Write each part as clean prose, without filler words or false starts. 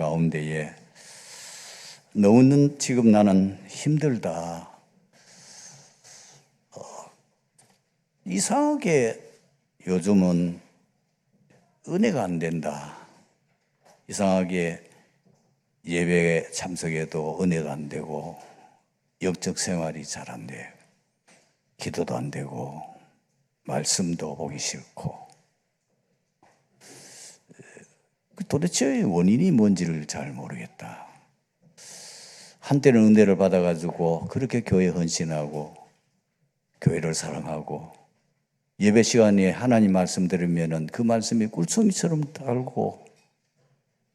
가운데에 너무 지금 나는 힘들다. 이상하게 요즘은 은혜가 안 된다. 이상하게 예배에 참석해도 은혜가 안 되고 영적 생활이 잘 안 돼. 기도도 안 되고 말씀도 보기 싫고 도대체 원인이 뭔지를 잘 모르겠다. 한때는 은혜를 받아가지고 그렇게 교회에 헌신하고 교회를 사랑하고 예배 시간에 하나님 말씀 들으면은 그 말씀이 꿀송이처럼 달고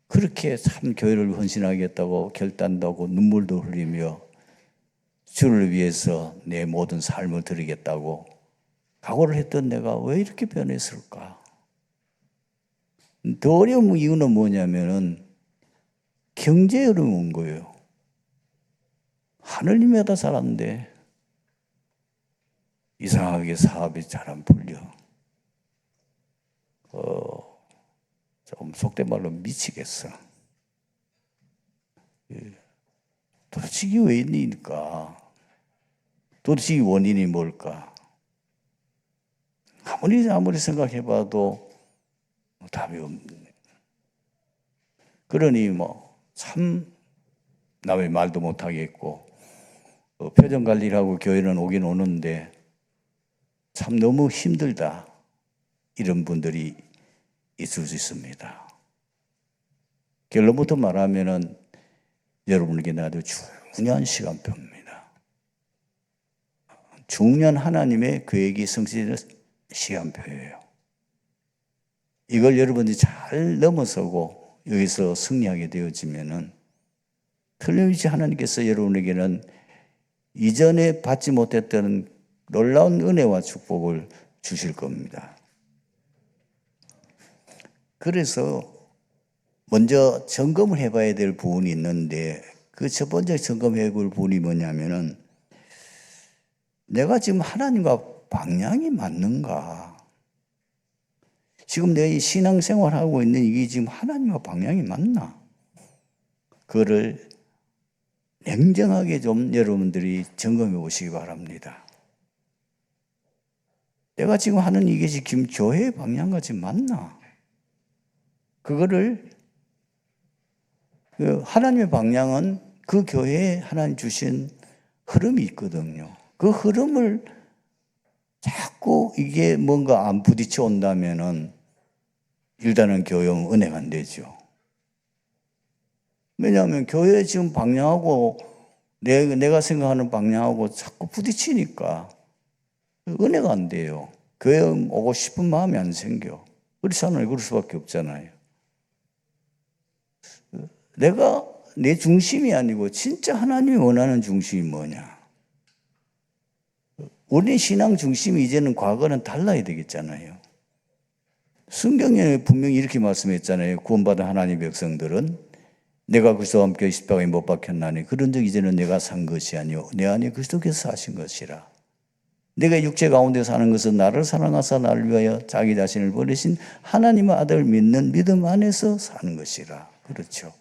그렇게 참 교회를 헌신하겠다고 결단도 하고 눈물도 흘리며 주를 위해서 내 모든 삶을 드리겠다고 각오를 했던 내가 왜 이렇게 변했을까? 더 어려운 이유는 뭐냐면은 경제에 어려운 거예요. 하늘님에다 살았는데 이상하게 사업이 잘 안 풀려. 좀 속된 말로 미치겠어. 도대체 이게 왜 있니까? 도대체 이 원인이 뭘까? 아무리 생각해봐도 답이 없네. 그러니 참 나 왜 말도 못하겠고 표정 관리를 하고 교회는 오긴 오는데 참 너무 힘들다. 이런 분들이 있을 수 있습니다. 결론부터 말하면은 여러분에게 아주 중요한 시간표입니다. 중요한 하나님의 계획이 성취되는 시간표예요. 이걸 여러분이 잘 넘어서고 여기서 승리하게 되어지면은 틀림없이 하나님께서 여러분에게는 이전에 받지 못했던 놀라운 은혜와 축복을 주실 겁니다. 그래서 먼저 점검을 해봐야 될 부분이 있는데 그 첫 번째 점검해 볼 부분이 뭐냐면은 내가 지금 하나님과 방향이 맞는가? 지금 내 이 신앙생활하고 있는 이게 지금 하나님과 방향이 맞나? 그거를 냉정하게 좀 여러분들이 점검해 보시기 바랍니다. 내가 지금 하는 이게 지금 교회의 방향과 지금 맞나? 그거를 하나님의 방향은 그 교회에 하나님 주신 흐름이 있거든요. 그 흐름을 자꾸 이게 뭔가 안 부딪혀 온다면은 일단은 교회는 은혜가 안 되죠. 왜냐하면 교회 지금 방향하고 내가 생각하는 방향하고 자꾸 부딪히니까 은혜가 안 돼요. 교회 오고 싶은 마음이 안 생겨. 그렇잖아요. 그럴 수밖에 없잖아요. 내가 내 중심이 아니고 진짜 하나님이 원하는 중심이 뭐냐. 우리 신앙 중심이 이제는 과거는 달라야 되겠잖아요. 성경에 분명히 이렇게 말씀했잖아요. 구원받은 하나님의 백성들은 내가 그리스도와 함께 십자가에 못 박혔나니 그런즉 이제는 내가 산 것이 아니요 내 안에 그리스도께서 사신 것이라. 내가 육체 가운데 사는 것은 나를 사랑하사 나를 위하여 자기 자신을 버리신 하나님의 아들 믿는 믿음 안에서 사는 것이라. 그렇죠.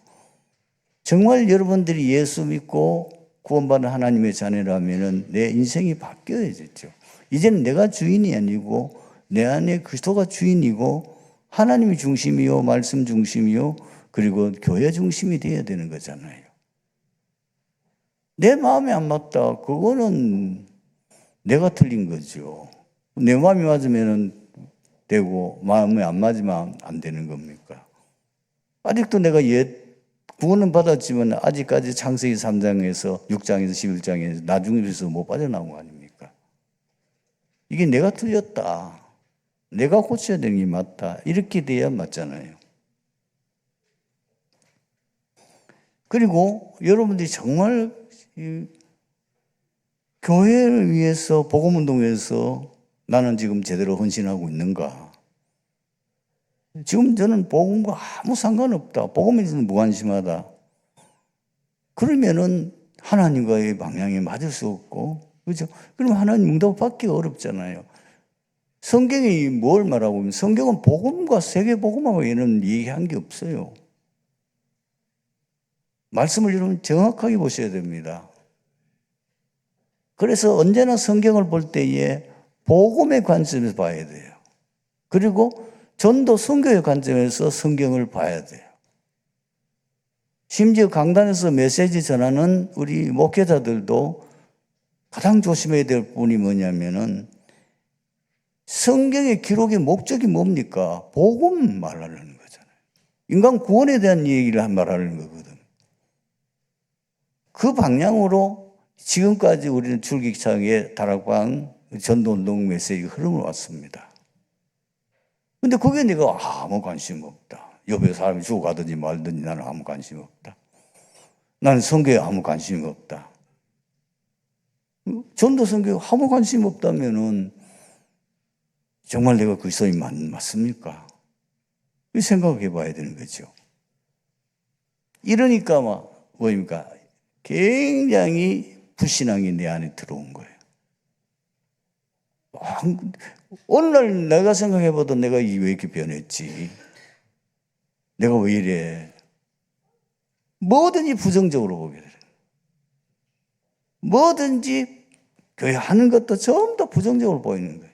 정말 여러분들이 예수 믿고 구원받은 하나님의 자녀라면 내 인생이 바뀌어야겠죠. 이제는 내가 주인이 아니고 내 안에 그리스도가 주인이고 하나님이 중심이요 말씀 중심이요 그리고 교회 중심이 되어야 되는 거잖아요. 내 마음에 안 맞다. 그거는 내가 틀린 거죠. 내 마음이 맞으면 되고 마음에 안 맞으면 안 되는 겁니까? 아직도 내가 구원은 받았지만 아직까지 창세기 3장에서 6장에서 11장에서 나중에서 못 빠져나온 거 아닙니까? 이게 내가 틀렸다. 내가 고쳐야 되는 게 맞다. 이렇게 돼야 맞잖아요. 그리고 여러분들이 정말 교회를 위해서 복음운동에서 나는 지금 제대로 헌신하고 있는가? 지금 저는 복음과 아무 상관없다. 복음에 대해서는 무관심하다. 그러면은 하나님과의 방향에 맞을 수 없고, 그렇죠? 그럼 하나님 응답 받기 어렵잖아요. 성경이 뭘 말하고 있는? 성경은 복음과 세계 복음하고 얘는 얘기한 게 없어요. 말씀을 여러분 정확하게 보셔야 됩니다. 그래서 언제나 성경을 볼 때에 복음의 관점에서 봐야 돼요. 그리고 전도 선교의 관점에서 성경을 봐야 돼요. 심지어 강단에서 메시지 전하는 우리 목회자들도 가장 조심해야 될 부분이 뭐냐면은 성경의 기록의 목적이 뭡니까? 복음 말하는 거잖아요. 인간 구원에 대한 얘기를 말하는 거거든. 그 방향으로 지금까지 우리는 출기창의 다락방 전도운동 메시지가 흐름을 왔습니다. 근데 그게 내가 아무 관심 없다. 옆에 사람이 죽어가든지 말든지 나는 아무 관심 없다. 나는 선교에 아무 관심이 없다. 전도 선교에 아무 관심 없다면은 정말 내가 그리스도인 맞습니까? 생각해 봐야 되는 거죠. 이러니까 뭐입니까? 굉장히 불신앙이 내 안에 들어온 거예요. 오늘날 내가 생각해 봐도 내가 왜 이렇게 변했지? 내가 왜 이래? 뭐든지 부정적으로 보게 돼요. 뭐든지 교회 하는 것도 전부 다 부정적으로 보이는 거예요.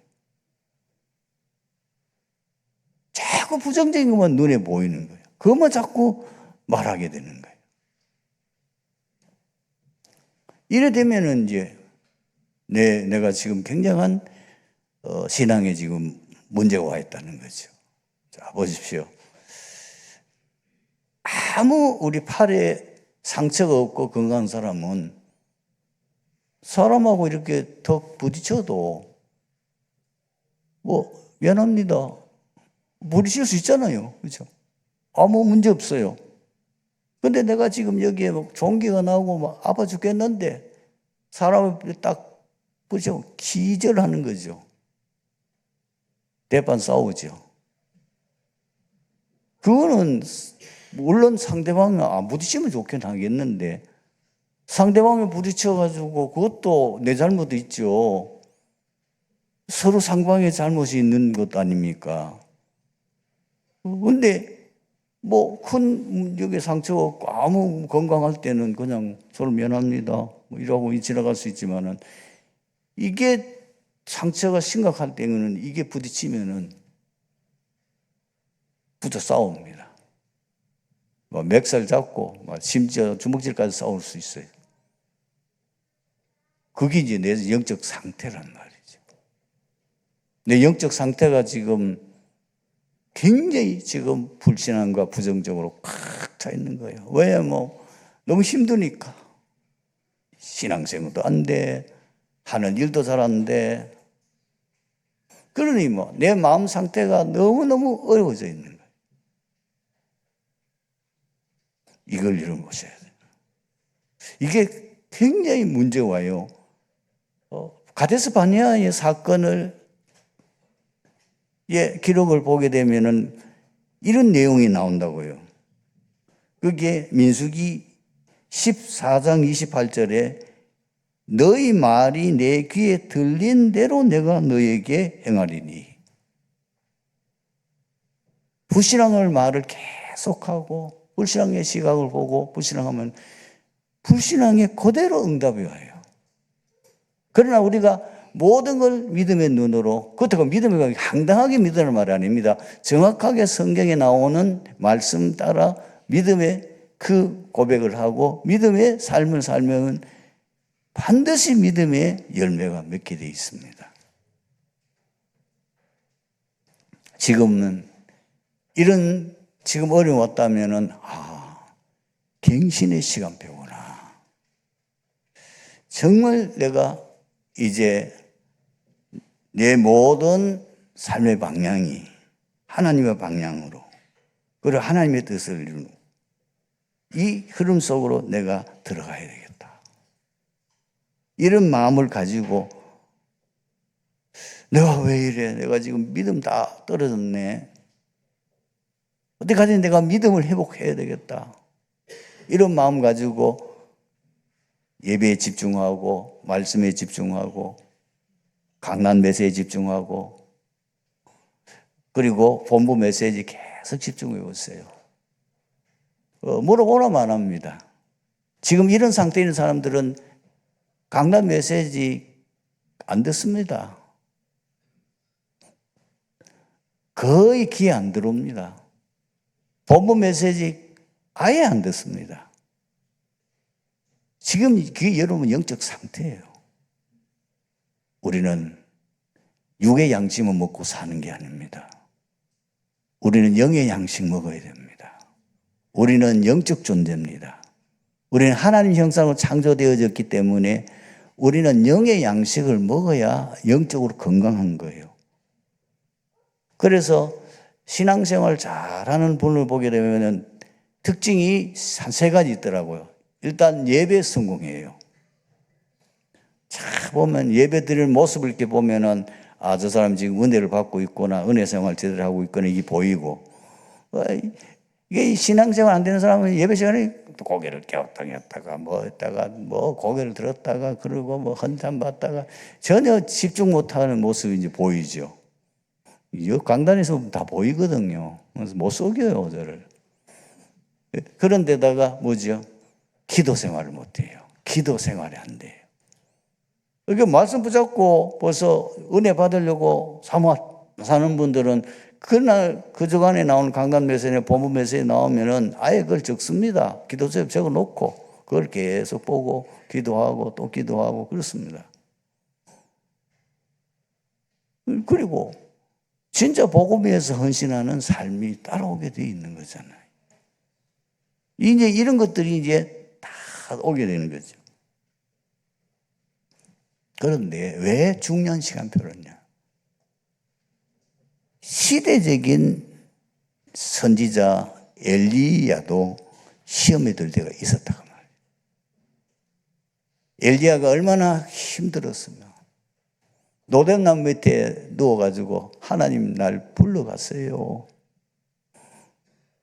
자꾸 부정적인 것만 눈에 보이는 거예요. 그것만 자꾸 말하게 되는 거예요. 이래 되면은 이제 내가 지금 굉장한 신앙에 지금 문제가 와 있다는 거죠. 자, 보십시오. 아무 우리 팔에 상처가 없고 건강한 사람은 사람하고 이렇게 더 부딪혀도 미안합니다. 부딪힐 수 있잖아요. 그렇죠? 아무 문제 없어요. 근데 내가 지금 여기에 종기가 나오고 아파 죽겠는데 사람을 딱 부딪혀 기절하는 거죠. 대판 싸우죠. 그거는 물론 상대방이 안 부딪히면 좋긴 하겠는데 상대방이 부딪혀가지고 그것도 내 잘못도 있죠. 서로 상대방의 잘못이 있는 것 아닙니까? 근데 큰 여기 상처가 없고 아무 건강할 때는 그냥 서로 미안합니다. 이러고 지나갈 수 있지만은 이게 상처가 심각할 때는 이게 부딪히면은 붙어 싸웁니다. 맥살 잡고 심지어 주먹질까지 싸울 수 있어요. 그게 이제 내 영적 상태란 말이죠. 내 영적 상태가 지금 굉장히 지금 불신앙과 부정적으로 꽉 차 있는 거예요. 왜? 너무 힘드니까. 신앙생활도 안 돼. 하는 일도 잘 안 돼. 그러니 내 마음 상태가 너무너무 어려워져 있는 거예요. 이걸 잃어보셔야 돼요. 이게 굉장히 문제가 와요. 가데스 바네아의 사건을 기록을 보게 되면은 이런 내용이 나온다고요. 그게 민수기 14장 28절에 너희 말이 내 귀에 들린 대로 내가 너에게 행하리니. 불신앙을 말을 계속하고 불신앙의 시각을 보고 불신앙하면 불신앙에 그대로 응답이 와요. 그러나 우리가 모든 걸 믿음의 눈으로, 그렇다고 믿음이 황당하게 믿으라는 말이 아닙니다. 정확하게 성경에 나오는 말씀 따라 믿음의 그 고백을 하고 믿음의 삶을 살면 반드시 믿음의 열매가 맺게 되어 있습니다. 지금은 이런 지금 어려움 왔다면은 갱신의 시간표구나. 정말 내가 이제 내 모든 삶의 방향이 하나님의 방향으로 그리고 하나님의 뜻을 이루는 이 흐름 속으로 내가 들어가야 되겠다. 이런 마음을 가지고 내가 왜 이래? 내가 지금 믿음 다 떨어졌네. 어디까지 내가 믿음을 회복해야 되겠다. 이런 마음 가지고 예배에 집중하고 말씀에 집중하고 강단 메시지에 집중하고 그리고 본부 메시지 계속 집중해 보세요. 물어보라면 안 합니다. 지금 이런 상태에 있는 사람들은 강단 메시지 안 듣습니다. 거의 귀에 안 들어옵니다. 본문 메시지 아예 안 듣습니다. 지금 그게 여러분 영적 상태예요. 우리는 육의 양식만 먹고 사는 게 아닙니다. 우리는 영의 양식 먹어야 됩니다. 우리는 영적 존재입니다. 우리는 하나님 형상으로 창조되어졌기 때문에 우리는 영의 양식을 먹어야 영적으로 건강한 거예요. 그래서 신앙생활 잘하는 분을 보게 되면 특징이 한 세 가지 있더라고요. 일단 예배 성공이에요. 자, 보면 예배 드리는 모습을 이렇게 보면은 아, 저 사람 지금 은혜를 받고 있구나, 은혜 생활 제대로 하고 있구나, 이게 보이고. 이게 신앙생활 안 되는 사람은 예배 시간에 또 고개를 껴당겼다가 뭐 했다가 뭐 고개를 들었다가 그러고 뭐 헌참 받다가 전혀 집중 못하는 모습이 이제 보이죠. 이 강단에서 다 보이거든요. 그래서 못 속여요, 저를. 그런데다가 뭐죠? 기도 생활을 못해요. 기도 생활이 안 돼요. 이렇게 말씀 붙잡고 벌써 은혜 받으려고 사는 분들은 그날 그 주간에 나오는 강단 메시지나 본문 메시지 나오면은 아예 그걸 적습니다. 기도서에 적어 놓고 그걸 계속 보고 기도하고 또 기도하고 그렇습니다. 그리고 진짜 복음 위해서 헌신하는 삶이 따라오게 돼 있는 거잖아요. 이제 이런 것들이 이제 다 오게 되는 거죠. 그런데 왜 중요한 시간표였냐? 시대적인 선지자 엘리야도 시험에 들 때가 있었다고 말이에요. 엘리야가 얼마나 힘들었으면 노랫나무 밑에 누워가지고 하나님 날 불러갔어요.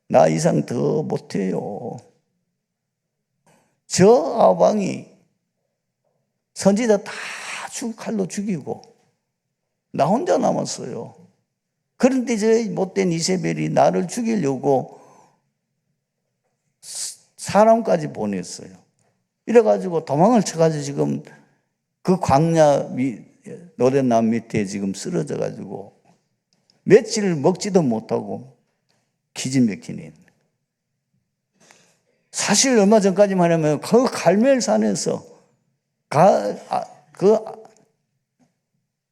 나 이상 더 못해요. 저 아방이 선지자 다 칼로 죽이고 나 혼자 남았어요. 그런데 저 못된 이세벨이 나를 죽이려고 사람까지 보냈어요. 이래가지고 도망을 쳐가지고 지금 그 광야 노랫나무 밑에 지금 쓰러져가지고 며칠 먹지도 못하고 기진맥진이. 사실 얼마 전까지만 하면 그 갈멜산에서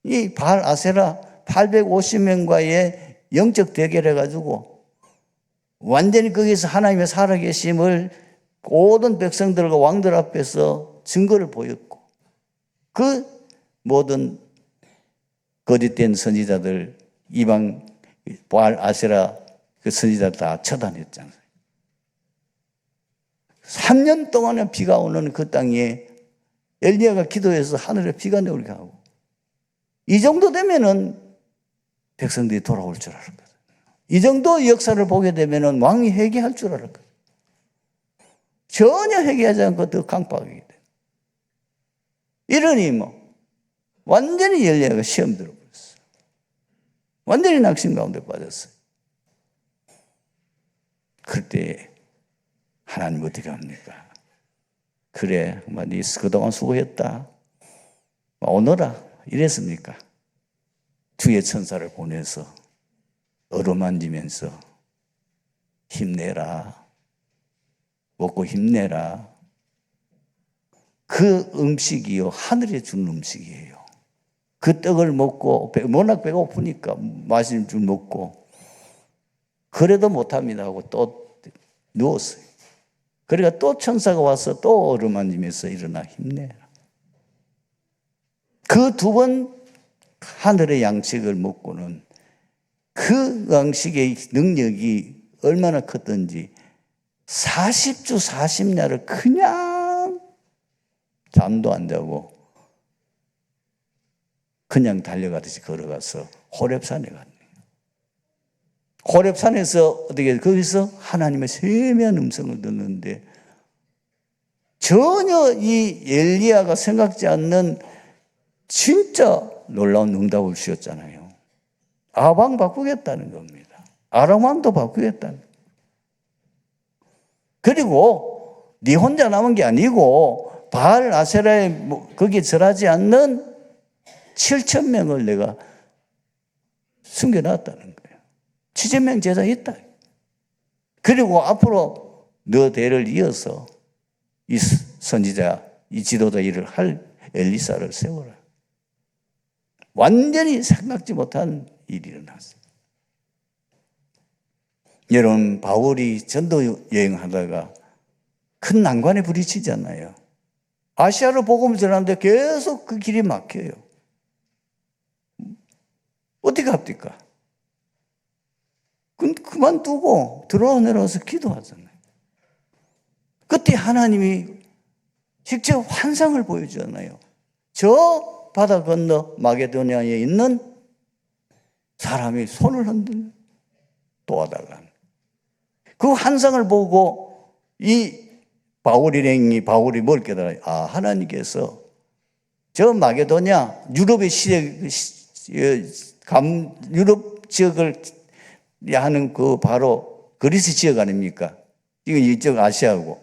이 바알 아세라 850명과의 영적 대결해가지고 완전히 거기서 하나님의 살아계심을 모든 백성들과 왕들 앞에서 증거를 보였고 그 모든 거짓된 선지자들 이방 바알 아세라 그 선지자들 다 처단했잖아요. 3년 동안에 비가 오는 그 땅에 엘리야가 기도해서 하늘에 비가 내리게 하고 이 정도 되면은 백성들이 돌아올 줄 알았거든요. 이 정도 역사를 보게 되면은 왕이 회개할 줄 알았거든요. 전혀 회개하지 않고 더 강박하게 돼. 이러니 뭐 완전히 엘리야가 시험 들어버렸어요. 완전히 낙심 가운데 빠졌어요. 그때 하나님 어떻게 합니까? 그래, 네 그동안 수고했다. 오너라. 이랬습니까? 주의 천사를 보내서 어루만지면서 힘내라. 먹고 힘내라. 그 음식이요. 하늘에 주는 음식이에요. 그 떡을 먹고 워낙 배고프니까 맛있는 줄 먹고 그래도 못합니다 하고 또 누웠어요. 그러니까 또 천사가 와서 또 어루만지면서 일어나 힘내라. 그 두 번 하늘의 양식을 먹고는 그 양식의 능력이 얼마나 컸던지 40주 40야를 그냥 잠도 안 자고 그냥 달려가듯이 걸어가서 호렙산에 갔네요. 호렙산에서 어떻게 거기서 하나님의 세미한 음성을 듣는데 전혀 이 엘리야가 생각지 않는 진짜 놀라운 응답을 주셨잖아요. 아방 바꾸겠다는 겁니다. 아람 왕도 바꾸겠다는 겁니다. 그리고 네 혼자 남은 게 아니고 바알 아세라에 거기에 절하지 않는 7,000명을 내가 숨겨놨다는 거예요. 7,000명 제자 있다. 그리고 앞으로 너 대를 이어서 이 선지자, 이 지도자 일을 할 엘리사를 세워라. 완전히 생각지 못한 일이 일어났어요. 여러분, 바울이 전도 여행하다가 큰 난관에 부딪히잖아요. 아시아로 복음을 전하는데 계속 그 길이 막혀요. 어떻게 합니까? 그만두고 들어와 내려와서 기도하잖아요. 그때 하나님이 직접 환상을 보여주잖아요. 저 바다 건너 마게도냐에 있는 사람이 손을 흔들며 도와달라는. 그 환상을 보고 이 바울이 뭘 깨달아요? 아, 하나님께서 저 마게도냐 유럽의 유럽 지역을 하는 그 바로 그리스 지역 아닙니까? 이거 이쪽 아시아하고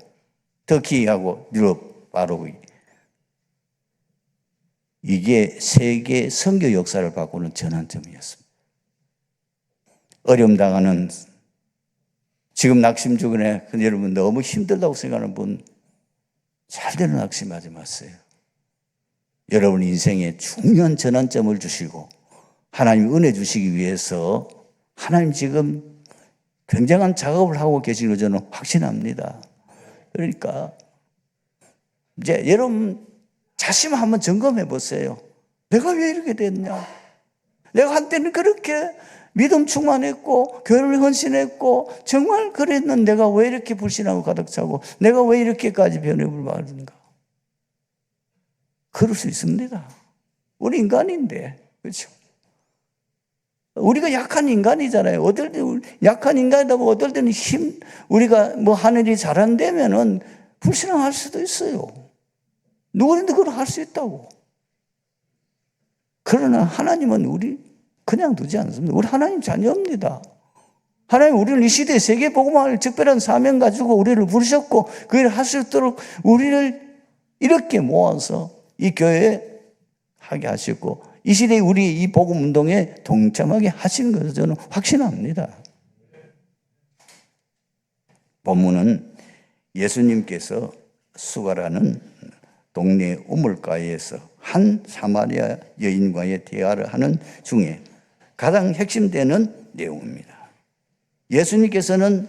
터키하고 유럽 바로 이게 세계 선교 역사를 바꾸는 전환점이었습니다. 어려움 당하는 지금 낙심 주간에 여러분 너무 힘들다고 생각하는 분 절대로 낙심하지 마세요. 여러분 인생에 중요한 전환점을 주시고 하나님 은혜 주시기 위해서 하나님 지금 굉장한 작업을 하고 계시는 저는 확신합니다. 그러니까 이제 여러분 자신 한번 점검해 보세요. 내가 왜 이렇게 됐냐? 내가 한때는 그렇게 믿음 충만했고 교회를 헌신했고 정말 그랬는데 내가 왜 이렇게 불신하고 가득 차고 내가 왜 이렇게까지 변해버리는가? 그럴 수 있습니다. 우리 인간인데, 그렇죠? 우리가 약한 인간이잖아요. 어떨 때 약한 인간이라고 어떨 때는 우리가 뭐 하늘이 잘한다면은 불신앙할 수도 있어요. 누구든지 그걸 할 수 있다고. 그러나 하나님은 우리 그냥 두지 않습니다. 우리 하나님 자녀입니다. 하나님 우리를 이 시대에 세계 복음화할 특별한 사명 가지고 우리를 부르셨고 그 일을 할 수 있도록 우리를 이렇게 모아서 이 교회에 하게 하셨고 이 시대에 우리 이 복음 운동에 동참하게 하신 것을 저는 확신합니다. 본문은 예수님께서 수가라는 동네 우물가에서 한 사마리아 여인과의 대화를 하는 중에 가장 핵심되는 내용입니다. 예수님께서는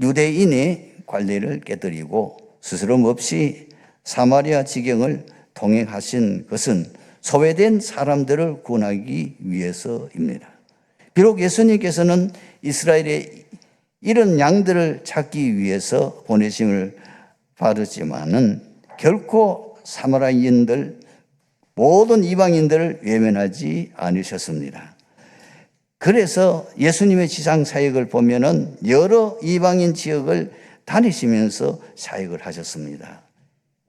유대인의 관례를 깨뜨리고 스스럼 없이 사마리아 지경을 통행하신 것은 소외된 사람들을 구원하기 위해서입니다. 비록 예수님께서는 이스라엘의 이런 양들을 찾기 위해서 보내심을 받았지만은 결코 사마리아인들 모든 이방인들을 외면하지 않으셨습니다. 그래서 예수님의 지상 사역을 보면은 여러 이방인 지역을 다니시면서 사역을 하셨습니다.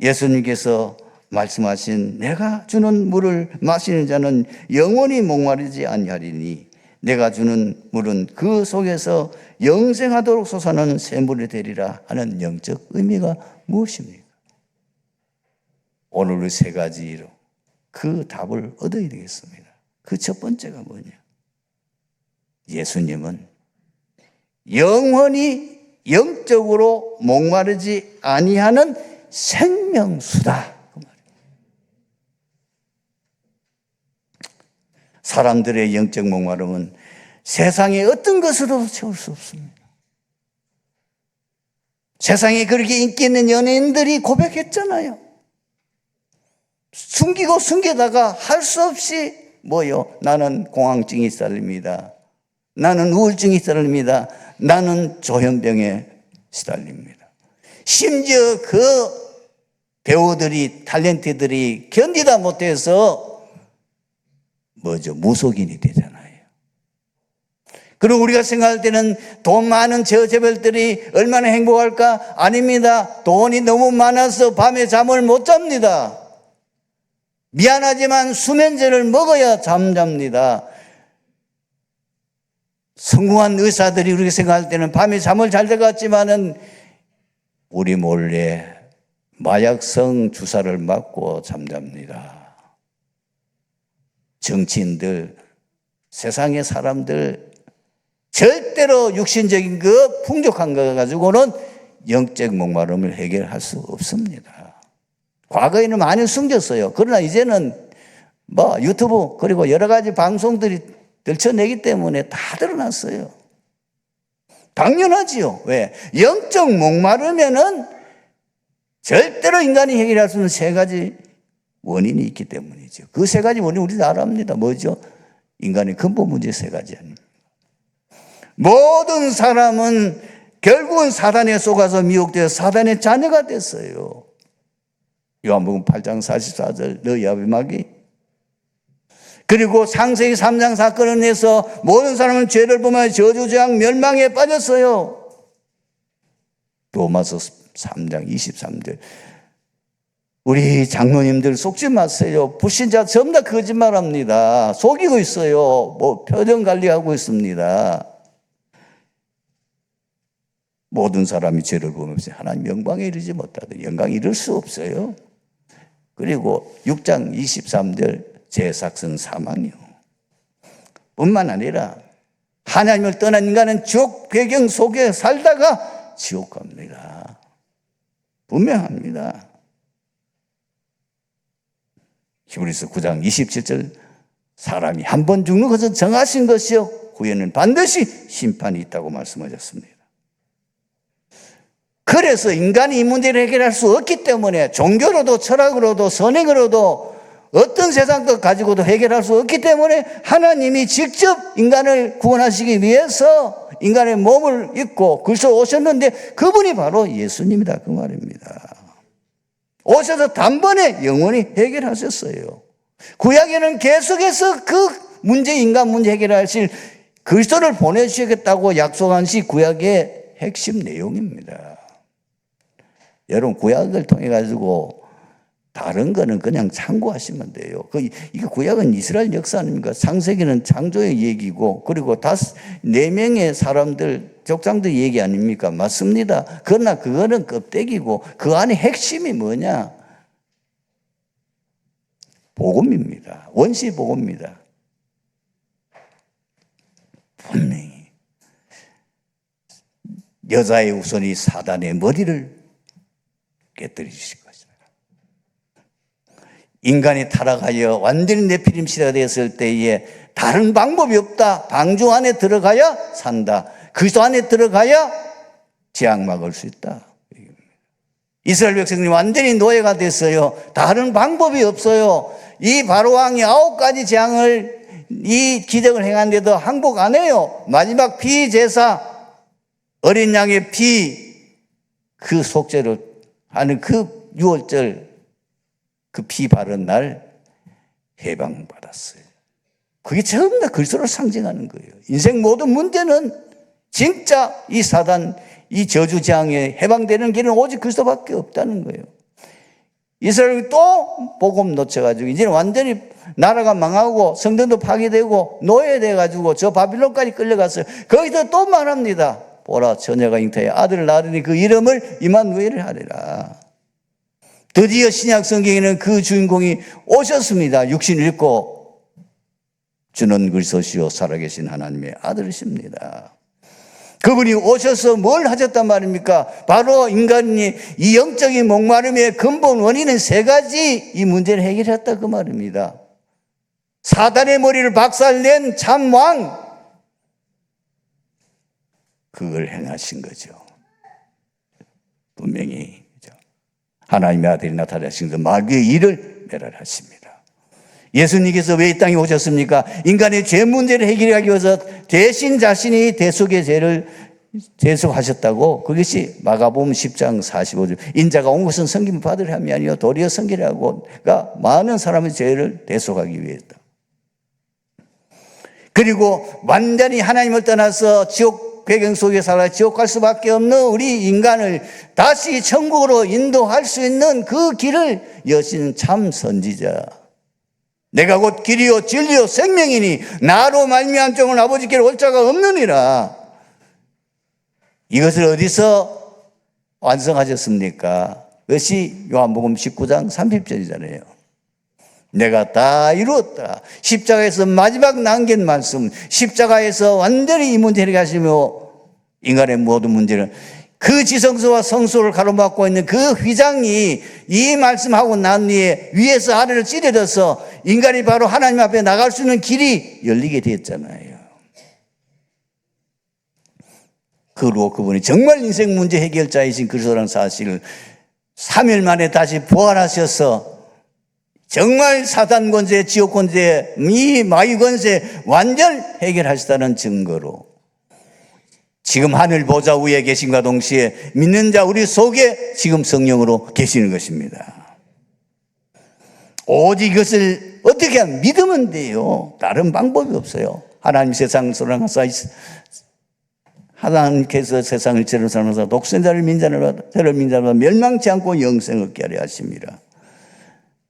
예수님께서 말씀하신 내가 주는 물을 마시는 자는 영원히 목마르지 아니하리니 내가 주는 물은 그 속에서 영생하도록 솟아나는 샘물이 되리라 하는 영적 의미가 무엇입니까? 오늘 세 가지로 그 답을 얻어야 되겠습니다. 그 첫 번째가 뭐냐? 예수님은 영원히 영적으로 목마르지 아니하는 생명수다. 그 말이에요. 사람들의 영적 목마름은 세상의 어떤 것으로도 채울 수 없습니다. 세상에 그렇게 인기 있는 연예인들이 고백했잖아요. 숨기고 숨기다가 할 수 없이 뭐요? 나는 공황증이 시달립니다. 나는 우울증이 시달립니다. 나는 조현병에 시달립니다. 심지어 그 배우들이 탤런트들이 견디다 못해서 뭐죠? 무속인이 되잖아요. 그리고 우리가 생각할 때는 돈 많은 저재벌들이 얼마나 행복할까? 아닙니다. 돈이 너무 많아서 밤에 잠을 못 잡니다. 미안하지만 수면제를 먹어야 잠잡니다. 성공한 의사들이 우리가 생각할 때는 밤에 잠을 잘 때 같지만은 우리 몰래 마약성 주사를 맞고 잠잡니다. 정치인들, 세상의 사람들 절대로 육신적인 것, 풍족한 거 가지고는 영적 목마름을 해결할 수 없습니다. 과거에는 많이 숨겼어요. 그러나 이제는 유튜브 그리고 여러 가지 방송들이 들춰내기 때문에 다 드러났어요. 당연하지요. 왜? 영적 목마르면은 절대로 인간이 해결할 수 없는 세 가지 원인이 있기 때문이죠. 그 세 가지 원인 우리 다 압니다. 뭐죠? 인간의 근본 문제 세 가지 아닙니까? 모든 사람은 결국은 사단에 속아서 미혹되어 사단의 자녀가 됐어요. 요한복음 8장 44절 너희 아비 마귀. 그리고 창세기 3장 사건을 내서 모든 사람은 죄를 범하여 저주재앙 멸망에 빠졌어요. 로마서 3장 23절 우리 장로님들 속지 마세요. 불신자 전부 다 거짓말합니다. 속이고 있어요. 표정 관리하고 있습니다. 모든 사람이 죄를 범하면서 하나님 영광에 이르지 못하다. 영광에 이를 수 없어요. 그리고 6장 23절 제사성 사망이요. 뿐만 아니라 하나님을 떠난 인간은 지옥 배경 속에 살다가 지옥 갑니다. 분명합니다. 히브리서 9장 27절 사람이 한 번 죽는 것은 정하신 것이요 후에는 반드시 심판이 있다고 말씀하셨습니다. 그래서 인간이 이 문제를 해결할 수 없기 때문에 종교로도 철학으로도 선행으로도 어떤 세상도 가지고도 해결할 수 없기 때문에 하나님이 직접 인간을 구원하시기 위해서 인간의 몸을 입고 그리스도 오셨는데 그분이 바로 예수님이다 그 말입니다. 오셔서 단번에 영원히 해결하셨어요. 구약에는 계속해서 그 문제, 인간 문제 해결하실 그리스도를 보내주시겠다고 약속한 구약의 핵심 내용입니다. 여러분 구약을 통해 가지고 다른 거는 그냥 참고하시면 돼요. 이게 구약은 이스라엘 역사 아닙니까? 창세기는 창조의 얘기고 그리고 4명의 사람들 족장들 얘기 아닙니까? 맞습니다. 그러나 그거는 껍데기고 그 안에 핵심이 뭐냐? 복음입니다. 원시 복음입니다. 분명히 여자의 후손이 사단의 머리를 깨뜨리실 것입니다. 인간이 타락하여 완전히 네피림 시대가 되었을 때에 다른 방법이 없다. 방주 안에 들어가야 산다. 그리스도 안에 들어가야 재앙 막을 수 있다. 이스라엘 백성들이 완전히 노예가 됐어요. 다른 방법이 없어요. 이 바로왕이 9가지 재앙을 이 기적을 행한데도 항복 안 해요. 마지막 피제사 어린 양의 피 그 속죄를 하는 그 6월절 그 피 바른 날 해방받았어요. 그게 전부 다 그리스도를 상징하는 거예요. 인생 모든 문제는 진짜 이 사단, 이 저주재앙에 해방되는 길은 오직 그리스도밖에 없다는 거예요. 이스라엘이 또 복음 놓쳐가지고 이제는 완전히 나라가 망하고 성전도 파괴되고 노예돼가지고 저 바빌론까지 끌려갔어요. 거기서 또 말합니다. 보라 처녀가 잉태해 아들을 낳으니 그 이름을 임마누엘을 하리라. 드디어 신약 성경에는 그 주인공이 오셨습니다. 육신 읽고 주는 그리스도시요 살아계신 하나님의 아들이십니다. 그분이 오셔서 뭘 하셨단 말입니까? 바로 인간이 이 영적인 목마름의 근본 원인은 3가지 이 문제를 해결했다 그 말입니다. 사단의 머리를 박살낸 참왕 그걸 행하신 거죠. 분명히 하나님의 아들이 나타나신 마귀의 일을 멸하십니다. 예수님께서 왜 이 땅에 오셨습니까? 인간의 죄 문제를 해결하기 위해서 대신 자신이 대속의 죄를 대속하셨다고. 그것이 마가복음 10장 45절 인자가 온 것은 섬김을 받으려 함이 아니요 도리어 섬기려고 많은 사람의 죄를 대속하기 위해다. 그리고 완전히 하나님을 떠나서 지옥 배경 속에 살아 지옥 갈 수밖에 없는 우리 인간을 다시 천국으로 인도할 수 있는 그 길을 여신 참 선지자. 내가 곧 길이요 진리요 생명이니 나로 말미암 종은 아버지께로 올 자가 없느니라. 이것을 어디서 완성하셨습니까? 그것이 요한복음 19장 30절이잖아요. 내가 다 이루었다. 십자가에서 마지막 남긴 말씀, 십자가에서 완전히 이 문제를 해결하시며 인간의 모든 문제를, 그 지성소와 성소를 가로막고 있는 그 휘장이 이 말씀하고 난 뒤에 위에서 아래로 찌려져서 인간이 바로 하나님 앞에 나갈 수 있는 길이 열리게 되었잖아요. 그리고 그분이 정말 인생 문제 해결자이신 그리스도라는 사실을 3일 만에 다시 부활하셔서 정말 사단 권세, 지옥 권세, 이 마귀 권세 완전 해결하시다는 증거로 지금 하늘 보좌 위에 계신과 동시에 믿는 자 우리 속에 지금 성령으로 계시는 것입니다. 오직 이것을 어떻게 하면 믿으면 돼요. 다른 방법이 없어요. 하나님 세상을 사랑하사 하나님께서 세상을 죄로 사랑하사 독생자를 민자를 멸망치 않고 영생을 얻게 하려 하십니다.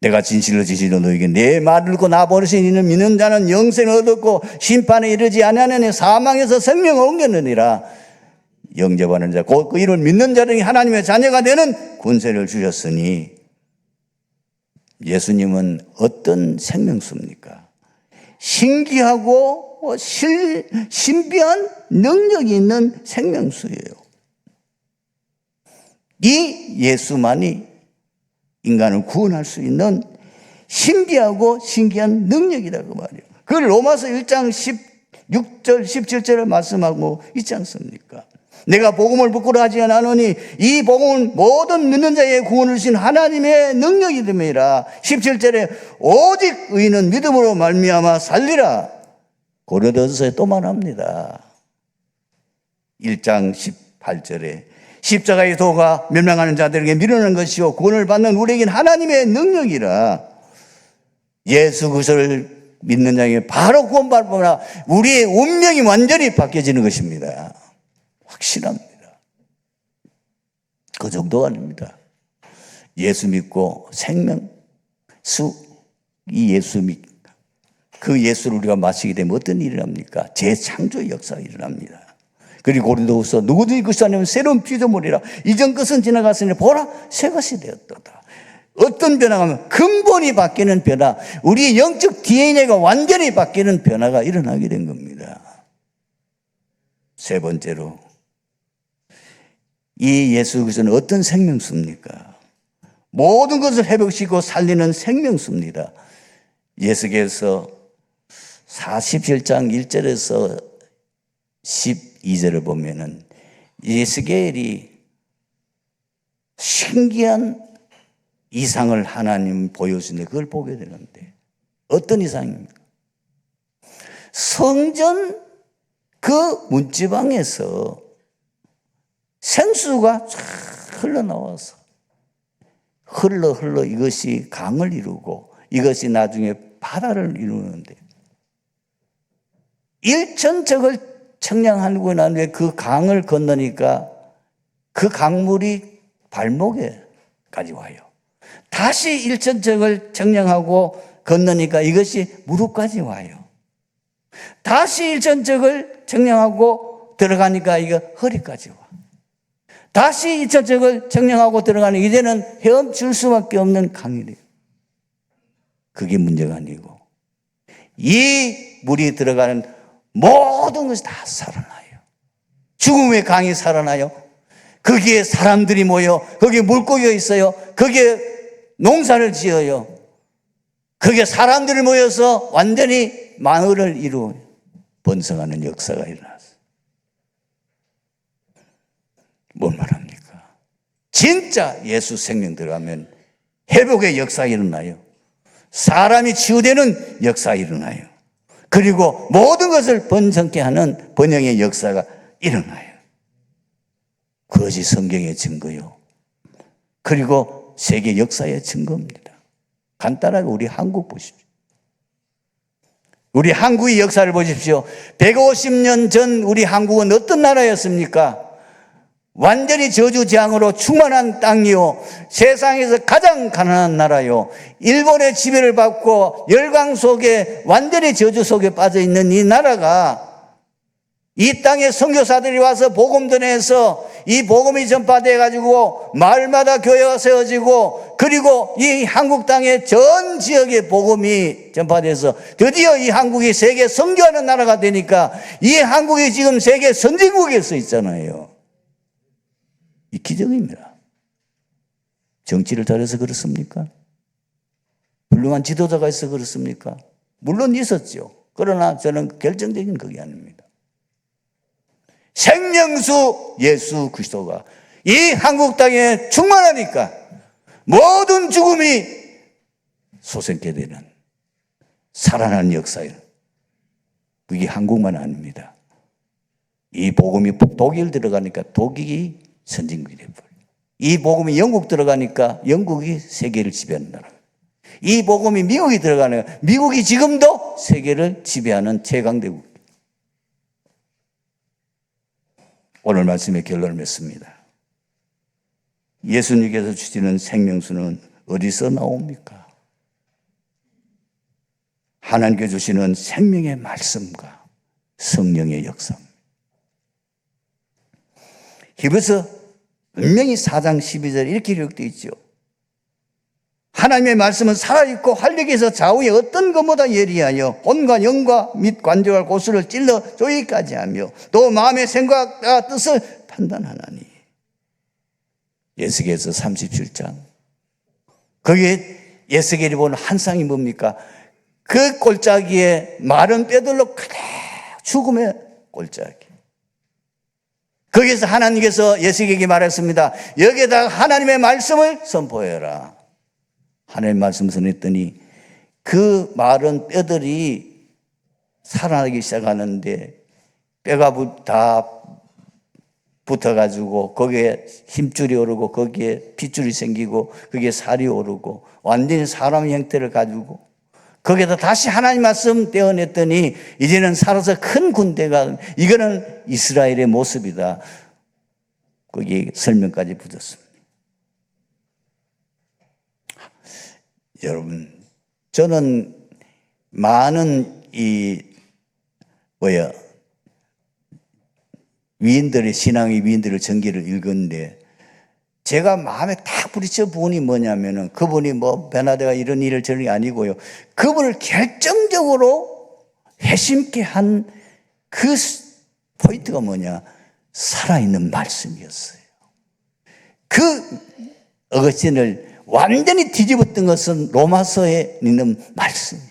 내가 진실로 진실로 너에게 내 말을 듣고 나 버리신 이는 믿는 자는 영생을 얻었고 심판에 이르지 아니하느니 사망에서 생명을 옮겼느니라. 영접하는 자 곧 그 이름을 믿는 자들이 하나님의 자녀가 되는 권세를 주셨으니, 예수님은 어떤 생명수입니까? 신기하고 신비한 능력이 있는 생명수예요. 이 예수만이 인간을 구원할 수 있는 신비하고 신기한 능력이라고 말이에요. 그걸 로마서 1장 16절 17절에 말씀하고 있지 않습니까? 내가 복음을 부끄러워하지 않으니 이 복음은 모든 믿는 자의 구원을 주신 하나님의 능력이 됨이라. 17절에 오직 의인은 믿음으로 말미암아 살리라. 고린도전서에 또 말합니다. 1장 18절에 십자가의 도가 멸망하는 자들에게 미루는 것이요 구원을 받는 우리에겐 하나님의 능력이라. 예수 그리스도를 믿는 자에게 바로 구원받으나 우리의 운명이 완전히 바뀌어지는 것입니다. 확실합니다. 그 정도가 아닙니다. 예수 믿고 생명수, 이 예수 그 예수를 우리가 마시게 되면 어떤 일이 일어납니까? 재창조의 역사가 일어납니다. 그리고 고린도후서 누구든지 그것이 아니면 새로운 피조물이라. 이전 것은 지나갔으니 보라 새 것이 되었도다. 어떤 변화가 하면 근본이 바뀌는 변화, 우리의 영적 DNA가 완전히 바뀌는 변화가 일어나게 된 겁니다. 세 번째로, 이 예수 그리스도는 어떤 생명수입니까? 모든 것을 회복시키고 살리는 생명수입니다. 예수께서 47장 1절에서 12절을 보면은 예수겔이 신기한 이상을 하나님 보여주는데 그걸 보게 되는데 어떤 이상입니까? 성전 그 문지방에서 생수가 쫙 흘러나와서 흘러 이것이 강을 이루고 이것이 나중에 바다를 이루는데 1천척을 청량하고 난 후에 그 강을 건너니까 그 강물이 발목에까지 와요. 다시 1천척을 청량하고 건너니까 이것이 무릎까지 와요. 다시 1천척을 청량하고 들어가니까 이거 허리까지 와. 다시 1천척을 청량하고 들어가니 이제는 헤엄칠 수밖에 없는 강이래요. 그게 문제가 아니고 이 물이 들어가는 모든 것이 다 살아나요. 죽음의 강이 살아나요. 거기에 사람들이 모여 거기에 물고기가 있어요. 거기에 농사를 지어요. 거기에 사람들이 모여서 완전히 마을을 이루어 번성하는 역사가 일어났어요. 뭔 말합니까? 진짜 예수 생명 들어가면 회복의 역사가 일어나요. 사람이 치유되는 역사가 일어나요. 그리고 모든 것을 번성케 하는 번영의 역사가 일어나요. 그것이 성경의 증거요. 그리고 세계 역사의 증거입니다. 간단하게 우리 한국 보십시오. 우리 한국의 역사를 보십시오. 150년 전 우리 한국은 어떤 나라였습니까? 완전히 저주재앙으로 충만한 땅이요, 세상에서 가장 가난한 나라요, 일본의 지배를 받고 열강 속에 완전히 저주 속에 빠져있는 이 나라가 이 땅에 선교사들이 와서 복음 전해서 이 복음이 전파돼 가지고 마을마다 교회가 세워지고, 그리고 이 한국 땅의 전 지역에 복음이 전파돼서 드디어 이 한국이 세계 선교하는 나라가 되니까 이 한국이 지금 세계 선진국에 서 있잖아요. 이 기적입니다. 정치를 잘해서 그렇습니까? 훌륭한 지도자가 있어서 그렇습니까? 물론 있었죠. 그러나 저는 결정적인 그게 아닙니다. 생명수 예수 그리스도가 이 한국 땅에 충만하니까 모든 죽음이 소생케 되는 살아나는 역사예요. 그게 한국만 아닙니다. 이 복음이 독일 들어가니까 독일이 선진국이 되어버려요. 이 복음이 영국 들어가니까 영국이 세계를 지배하는 나라. 이 복음이 미국이 들어가는, 미국이 지금도 세계를 지배하는 최강대국. 오늘 말씀의 결론을 맺습니다. 예수님께서 주시는 생명수는 어디서 나옵니까? 하나님께 주시는 생명의 말씀과 성령의 역사입니다. 히브리서 분명히 4장 12절 이렇게 기록되어 있죠. 하나님의 말씀은 살아있고 활력에서 좌우에 어떤 것보다 예리하여 혼과 영과 및 관절과 고수를 찔러 조이까지 하며 또 마음의 생각과 뜻을 판단하나니. 예스겔서 37장. 거기에 예스겔이 보는 환상이 뭡니까? 그 골짜기에 마른 뼈들로 가득 죽음의 골짜기. 거기에서 하나님께서 예수에게 말했습니다. 여기에다가 하나님의 말씀을 선포해라. 하나님의 말씀을 전했더니 그 마른 뼈들이 살아나기 시작하는데 뼈가 다 붙어가지고 거기에 힘줄이 오르고 거기에 핏줄이 생기고 거기에 살이 오르고 완전히 사람 형태를 가지고 거기에다 다시 하나님 말씀 떼어냈더니 이제는 살아서 큰 군대가, 이거는 이스라엘의 모습이다. 거기에 설명까지 붙였습니다. 여러분, 저는 많은 위인들의, 신앙의 위인들의 전기를 읽었는데 제가 마음에 딱 부딪혀 부분이 뭐냐면은 그분이 베나드가 이런 일을 저런 게 아니고요. 그분을 결정적으로 회심케 한 그 포인트가 뭐냐? 살아있는 말씀이었어요. 그 어거스틴을 완전히 뒤집었던 것은 로마서에 있는 말씀이에요.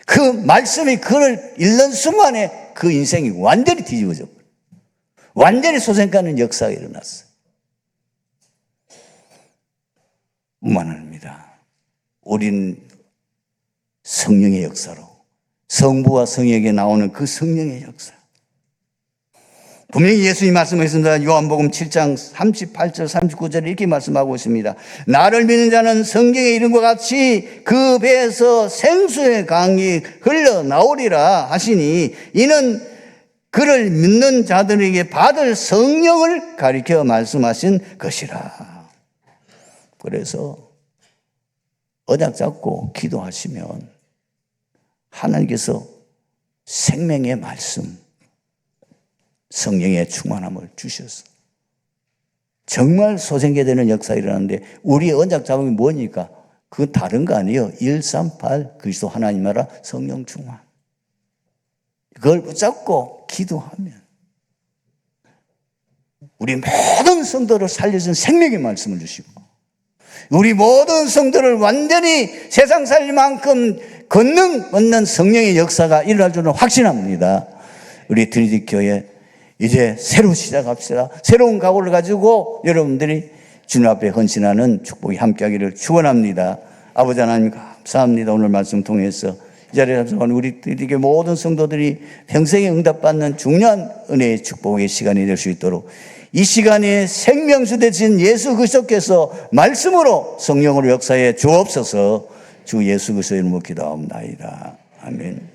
그 말씀이 그를 읽는 순간에 그 인생이 완전히 뒤집어져 버려요. 완전히 소생하는 역사가 일어났어요. 뿐만 아닙니다. 우린 성령의 역사로, 성부와 성에게 나오는 그 성령의 역사. 분명히 예수님이 말씀하셨습니다. 요한복음 7장 38절 39절에 이렇게 말씀하고 있습니다. 나를 믿는 자는 성경에 이른 것 같이 그 배에서 생수의 강이 흘러나오리라 하시니 이는 그를 믿는 자들에게 받을 성령을 가리켜 말씀하신 것이라. 그래서 언약 잡고 기도하시면 하나님께서 생명의 말씀, 성령의 충만함을 주셔서 정말 소생케 되는 역사가 일어나는데 우리의 언약 잡음이 뭐니까? 그건 다른 거 아니에요. 138 그리스도 하나님 나라 성령 충만. 그걸 붙잡고 기도하면 우리 모든 성도를 살려준 생명의 말씀을 주시고 우리 모든 성도를 완전히 세상 살릴 만큼 권능 얻는 성령의 역사가 일어날 줄은 확신합니다. 우리 트리니티 교회 이제 새로 시작합시다. 새로운 각오를 가지고 여러분들이 주님 앞에 헌신하는 축복이 함께하기를 축원합니다. 아버지 하나님 감사합니다. 오늘 말씀 통해서 이 자리에 참석한 우리 트리니티 모든 성도들이 평생에 응답받는 중요한 은혜의 축복의 시간이 될 수 있도록 이 시간에 생명수 되신 예수 그리스도께서 말씀으로 성령으로 역사에 주옵소서. 주 예수 그리스도의 이름으로 기도합니다. 아멘.